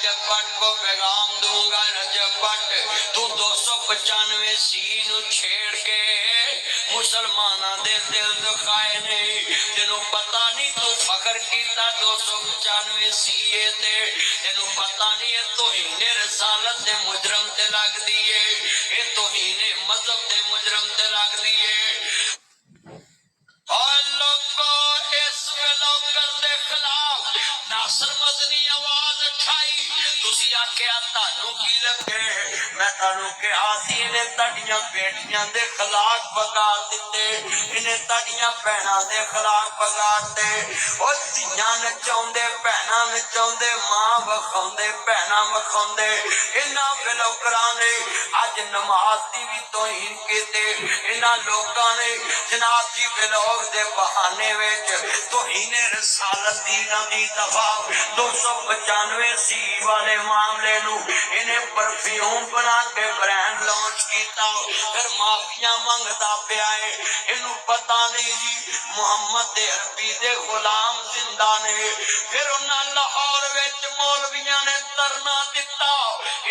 رجب but کو پیغام دوں گا، رجب بٹ تو 295 سی نو چھیڑ کے مسلمانہ دے دل دکھائے نہیں، تینوں پتہ نہیں تو فخر کیتا 295 سی تے، تینوں پتہ نہیں ہے توہین رسالت دے مجرم تے لگ دیئے، اے توہین مذہب دے مجرم تے لگ دیئے۔ اور لوگوں اس بلاگر دے خلاف ناصر مدنی آواز اٹھائی، تسی آکھیا تانوں کی لگے، میں تانوں کے آسی انہیں تڑیاں بیٹیاں دے خلاف بگار دیتے، انہیں تڑیاں بہناں دے خلاف بگار دے، اور تیاں نچاؤں دے بہناں نچاؤں دے ماں وکھاؤں دے بہناں وکھاؤں دے، انہاں بلاگراں نے آج نماز دی بھی توہین کیتے، انہاں لوگاں نے جناب جی بلاگ دے بہانے ویچ توہین رسالت دی نبی دفاع 295 سی والے معاملے نو انہیں پرفیوم بنا کے برینڈ لانچ کیتا، پھر معافیاں منگتا پیا ہے، انہوں پتہ نہیں جی محمد عربی دے غلام زندہ نے، پھر انہاں لاہور وچ مولویاں نے ترنا دتا،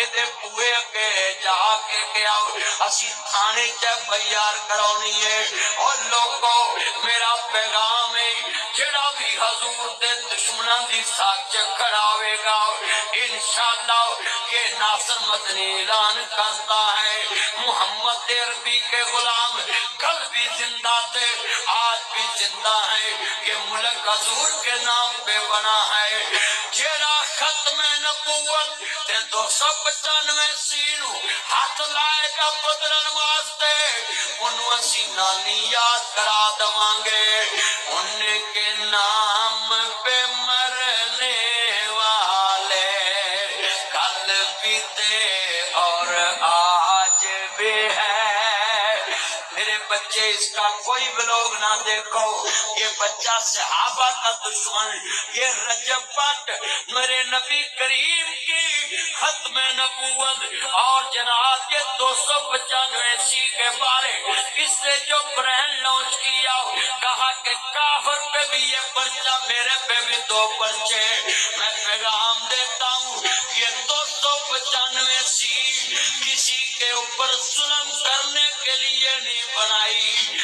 ادھے پوئے کے جا کے کیا اسی تھانے FIR کرونی ہے۔ اور لوگوں میرا پیغام ہے، جڑا بھی حضور دے دشمناں دی ساچ کھڑاوے گا انشاءاللہ یہ ناصر مدنی اعلان کرتا ہے محمد عربی کے غلام کل بھی زندہ تھے آج بھی زندہ ہے، یہ ملک حضور کے نام پہ بنا ہے، جیڑا ختم نبوت تے 295 سینو ہاتھ لائے گا بدلن واسطے انہوں اسی نانی یاد کرا دوانگے، ان کے نام پہ مرنے والے کل بھی تھے اور آج بھی ہے۔ میرے بچے اس کا کوئی بلوگ نہ دیکھو، یہ بچہ صحابہ کا دشمن، یہ رجب بٹ میرے نبی کریم کی ختم نبوت اور جناب یہ 295 سی کے بارے اس نے جو برہن لانچ کیا، کہا کہ کافر پہ بھی یہ پرچہ میرے پہ بھی 2 پرچے، میں پیغام دیتا ہوں یہ 295 سی کسی کے اوپر ظلم کرنے کے لیے نہیں بنائی،